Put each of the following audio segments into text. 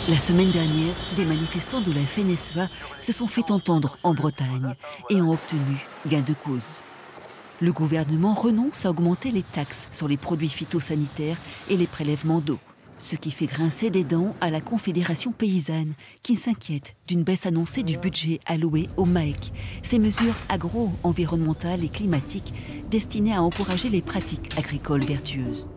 La semaine dernière, des manifestants de la FNSEA se sont fait entendre en Bretagne et ont obtenu gain de cause. Le gouvernement renonce à augmenter les taxes sur les produits phytosanitaires et les prélèvements d'eau, ce qui fait grincer des dents à la Confédération paysanne qui s'inquiète d'une baisse annoncée du budget alloué au MAEC, ces mesures agro-environnementales et climatiques destinées à encourager les pratiques agricoles vertueuses.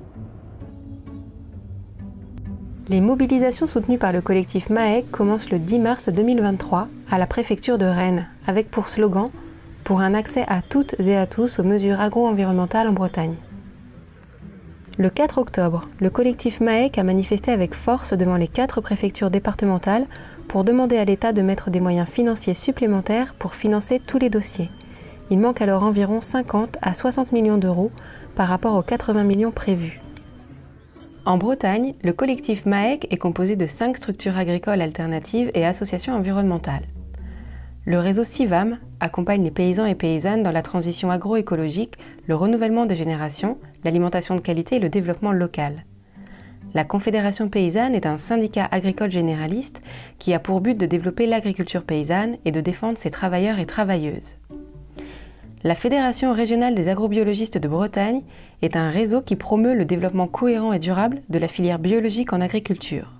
Les mobilisations soutenues par le collectif MAEC commencent le 10 mars 2023 à la préfecture de Rennes, avec pour slogan « Pour un accès à toutes et à tous aux mesures agro-environnementales en Bretagne ». Le 4 octobre, le collectif MAEC a manifesté avec force devant les 4 préfectures départementales pour demander à l'État de mettre des moyens financiers supplémentaires pour financer tous les dossiers. Il manque alors environ 50 à 60 millions d'euros par rapport aux 80 millions prévus. En Bretagne, le collectif MAEC est composé de 5 structures agricoles alternatives et associations environnementales. Le réseau CIVAM accompagne les paysans et paysannes dans la transition agroécologique, le renouvellement des générations, l'alimentation de qualité et le développement local. La Confédération paysanne est un syndicat agricole généraliste qui a pour but de développer l'agriculture paysanne et de défendre ses travailleurs et travailleuses. La Fédération régionale des agrobiologistes de Bretagne est un réseau qui promeut le développement cohérent et durable de la filière biologique en agriculture.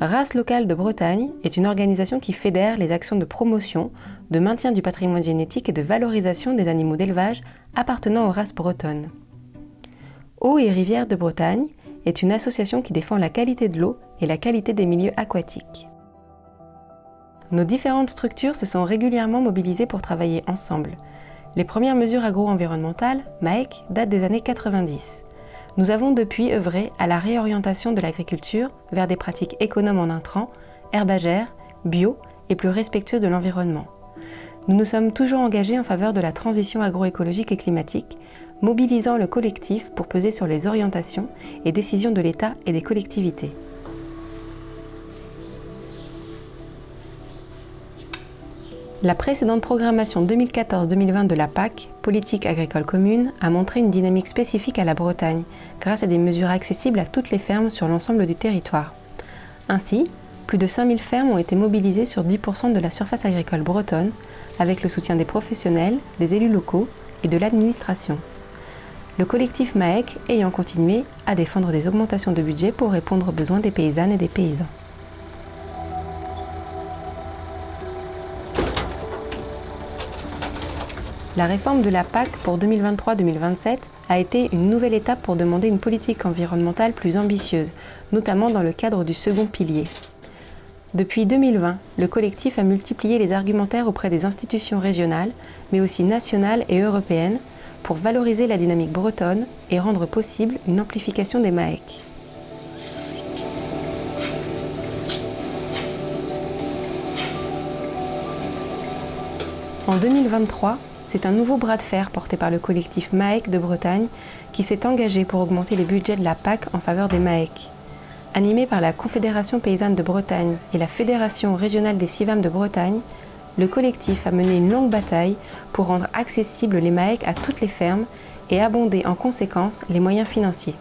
Race locale de Bretagne est une organisation qui fédère les actions de promotion, de maintien du patrimoine génétique et de valorisation des animaux d'élevage appartenant aux races bretonnes. Eau et rivières de Bretagne est une association qui défend la qualité de l'eau et la qualité des milieux aquatiques. Nos différentes structures se sont régulièrement mobilisées pour travailler ensemble. Les premières mesures agro-environnementales, MAEC, datent des années 90. Nous avons depuis œuvré à la réorientation de l'agriculture vers des pratiques économes en intrants, herbagères, bio et plus respectueuses de l'environnement. Nous nous sommes toujours engagés en faveur de la transition agroécologique et climatique, mobilisant le collectif pour peser sur les orientations et décisions de l'État et des collectivités. La précédente programmation 2014-2020 de la PAC, Politique agricole commune, a montré une dynamique spécifique à la Bretagne, grâce à des mesures accessibles à toutes les fermes sur l'ensemble du territoire. Ainsi, plus de 5000 fermes ont été mobilisées sur 10% de la surface agricole bretonne, avec le soutien des professionnels, des élus locaux et de l'administration. Le collectif MAEC ayant continué à défendre des augmentations de budget pour répondre aux besoins des paysannes et des paysans. La réforme de la PAC pour 2023-2027 a été une nouvelle étape pour demander une politique environnementale plus ambitieuse, notamment dans le cadre du second pilier. Depuis 2020, le collectif a multiplié les argumentaires auprès des institutions régionales, mais aussi nationales et européennes, pour valoriser la dynamique bretonne et rendre possible une amplification des MAEC. En 2023, c'est un nouveau bras de fer porté par le collectif MAEC de Bretagne qui s'est engagé pour augmenter les budgets de la PAC en faveur des MAEC. Animé par la Confédération paysanne de Bretagne et la Fédération régionale des CIVAM de Bretagne, le collectif a mené une longue bataille pour rendre accessibles les MAEC à toutes les fermes et abonder en conséquence les moyens financiers.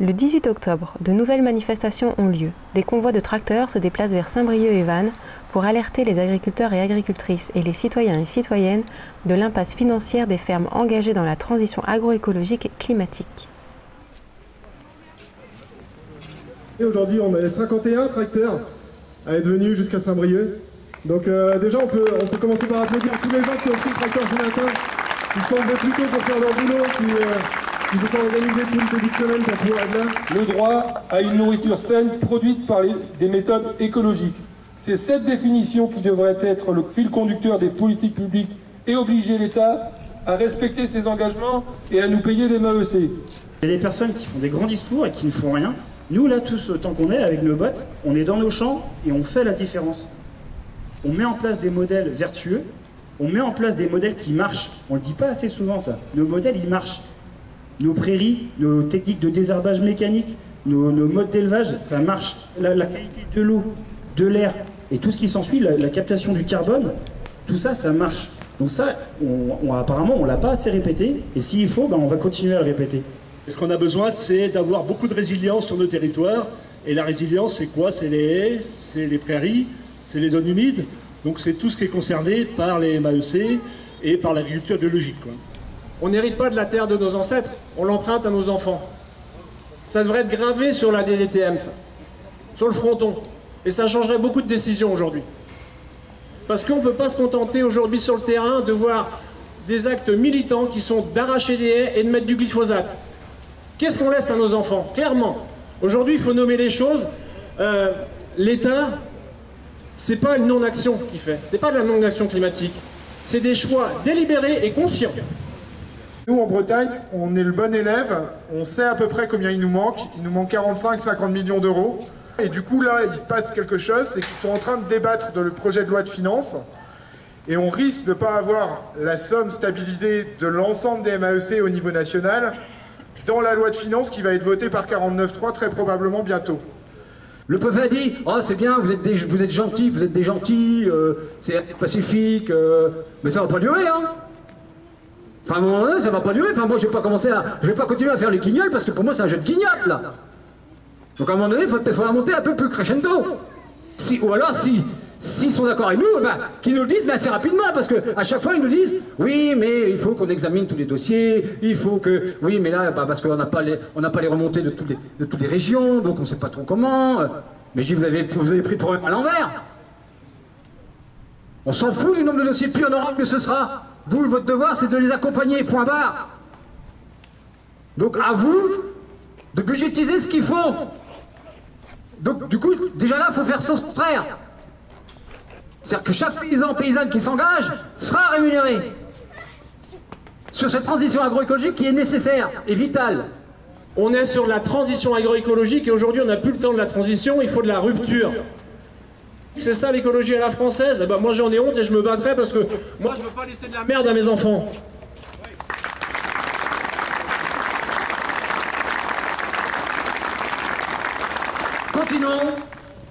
Le 18 octobre, de nouvelles manifestations ont lieu. Des convois de tracteurs se déplacent vers Saint-Brieuc et Vannes pour alerter les agriculteurs et agricultrices et les citoyens et citoyennes de l'impasse financière des fermes engagées dans la transition agroécologique et climatique. Et aujourd'hui, on est 51 tracteurs à être venus jusqu'à Saint-Brieuc. Donc déjà, on peut commencer par applaudir tous les gens qui ont pris le tracteur ce matin, qui sont levés plus tôt pour faire leur boulot, qui se sont organisés toute une petite semaine pour pouvoir être là. Le droit à une nourriture saine produite par des méthodes écologiques. C'est cette définition qui devrait être le fil conducteur des politiques publiques et obliger l'État à respecter ses engagements et à nous payer les MAEC. Il y a des personnes qui font des grands discours et qui ne font rien. Nous, là, tous autant qu'on est, avec nos bottes, on est dans nos champs et on fait la différence. On met en place des modèles vertueux, on met en place des modèles qui marchent. On ne le dit pas assez souvent, ça. Nos modèles, ils marchent. Nos prairies, nos techniques de désherbage mécanique, nos modes d'élevage, ça marche. La qualité de l'eau, de l'air et tout ce qui s'ensuit, la captation du carbone, tout ça, ça marche. Donc ça, apparemment, on ne l'a pas assez répété, et s'il faut, on va continuer à le répéter. Ce qu'on a besoin, c'est d'avoir beaucoup de résilience sur nos territoires. Et la résilience, c'est quoi? C'est les haies, c'est les prairies, c'est les zones humides. Donc c'est tout ce qui est concerné par les MAEC et par l'agriculture biologique, quoi. On n'hérite pas de la terre de nos ancêtres, on l'emprunte à nos enfants. Ça devrait être gravé sur la DDTM, ça, sur le fronton. Et ça changerait beaucoup de décisions aujourd'hui. Parce qu'on ne peut pas se contenter aujourd'hui sur le terrain de voir des actes militants qui sont d'arracher des haies et de mettre du glyphosate. Qu'est-ce qu'on laisse à nos enfants? Clairement, aujourd'hui il faut nommer les choses. L'État, c'est pas une non-action qu'il fait, c'est pas de la non-action climatique. C'est des choix délibérés et conscients. Nous, en Bretagne, on est le bon élève, on sait à peu près combien il nous manque 45-50 millions d'euros. Et du coup, là, il se passe quelque chose, c'est qu'ils sont en train de débattre de le projet de loi de finances, et on risque de ne pas avoir la somme stabilisée de l'ensemble des MAEC au niveau national dans la loi de finances qui va être votée par 49.3 très probablement bientôt. Le préfet a dit « Oh, c'est bien, vous êtes gentils, vous êtes des gentils, c'est pacifique, mais ça va pas durer, hein !» Enfin, à un moment donné, ça va pas durer. Enfin, moi, je vais pas continuer à faire les guignols parce que pour moi, c'est un jeu de guignols, là. Donc, à un moment donné, il faut la monter un peu plus crescendo. Ou alors, s'ils sont d'accord avec nous, qu'ils nous le disent assez rapidement, parce qu'à chaque fois, ils nous disent « Oui, mais il faut qu'on examine tous les dossiers, il faut que... Oui, mais là, parce qu'on n'a pas les remontées de toutes les régions, donc on ne sait pas trop comment. » Mais je dis « Vous avez pris pour à l'envers. On s'en fout du nombre de dossiers, plus honorable que ce sera. Vous, votre devoir, c'est de les accompagner, point barre. Donc, à vous de budgétiser ce qu'il faut. Donc, du coup, déjà là, il faut faire sens contraire. C'est-à-dire que chaque paysan, paysanne qui s'engage sera rémunéré sur cette transition agroécologique qui est nécessaire et vitale. On est sur la transition agroécologique et aujourd'hui, on n'a plus le temps de la transition, il faut de la rupture. C'est ça l'écologie à la française? Moi j'en ai honte et je me battrai parce que moi je veux pas laisser de la merde à mes enfants. Continuons.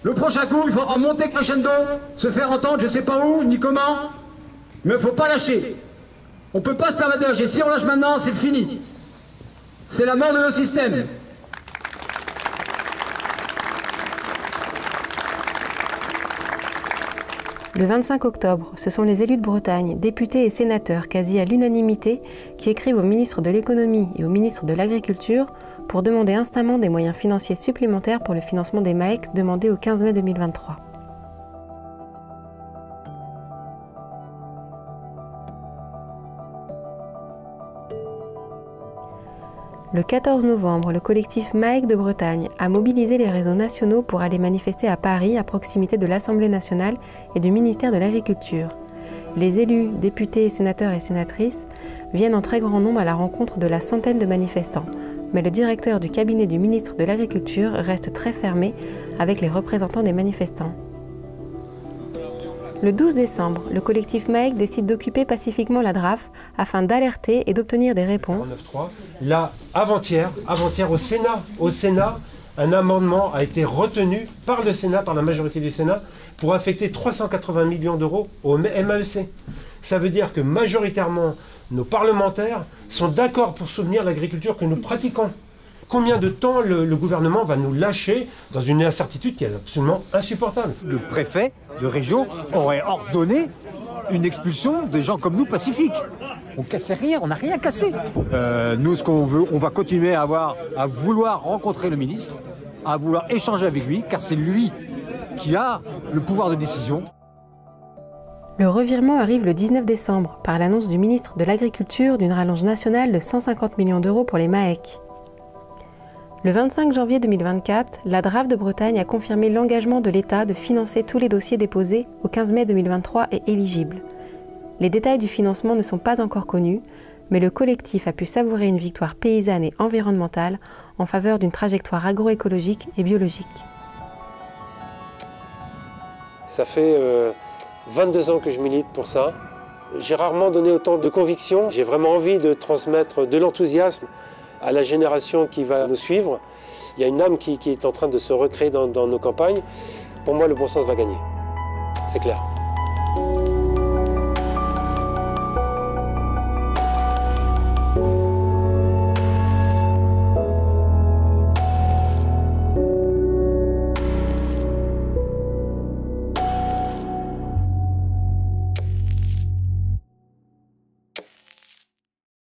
Le prochain coup, il faudra monter crescendo, se faire entendre, je sais pas où, ni comment, mais il faut pas lâcher. On peut pas se permettre de lâcher. Si on lâche maintenant, c'est fini. C'est la mort de nos systèmes. Le 25 octobre, ce sont les élus de Bretagne, députés et sénateurs quasi à l'unanimité, qui écrivent au ministre de l'économie et au ministre de l'agriculture pour demander instamment des moyens financiers supplémentaires pour le financement des MAEC demandés au 15 mai 2023. Le 14 novembre, le collectif MAEC de Bretagne a mobilisé les réseaux nationaux pour aller manifester à Paris, à proximité de l'Assemblée nationale et du ministère de l'Agriculture. Les élus, députés, sénateurs et sénatrices viennent en très grand nombre à la rencontre de la centaine de manifestants. Mais le directeur du cabinet du ministre de l'Agriculture reste très fermé avec les représentants des manifestants. Le 12 décembre, le collectif MAEC décide d'occuper pacifiquement la DRAF afin d'alerter et d'obtenir des réponses. Là, avant-hier au Sénat, un amendement a été retenu par le Sénat, par la majorité du Sénat, pour affecter 380 millions d'euros au MAEC. Ça veut dire que majoritairement, nos parlementaires sont d'accord pour soutenir l'agriculture que nous pratiquons. Combien de temps le gouvernement va nous lâcher dans une incertitude qui est absolument insupportable? Le préfet de région aurait ordonné une expulsion des gens comme nous pacifiques. On ne cassait rien, on n'a rien cassé. Nous, ce qu'on veut, on va continuer à vouloir rencontrer le ministre, à vouloir échanger avec lui, car c'est lui qui a le pouvoir de décision. Le revirement arrive le 19 décembre par l'annonce du ministre de l'Agriculture d'une rallonge nationale de 150 millions d'euros pour les MAEC. Le 25 janvier 2024, la DRAF de Bretagne a confirmé l'engagement de l'État de financer tous les dossiers déposés au 15 mai 2023 et éligibles. Les détails du financement ne sont pas encore connus, mais le collectif a pu savourer une victoire paysanne et environnementale en faveur d'une trajectoire agroécologique et biologique. Ça fait 22 ans que je milite pour ça. J'ai rarement donné autant de conviction. J'ai vraiment envie de transmettre de l'enthousiasme à la génération qui va nous suivre. Il y a une âme qui est en train de se recréer dans nos campagnes. Pour moi, le bon sens va gagner. C'est clair.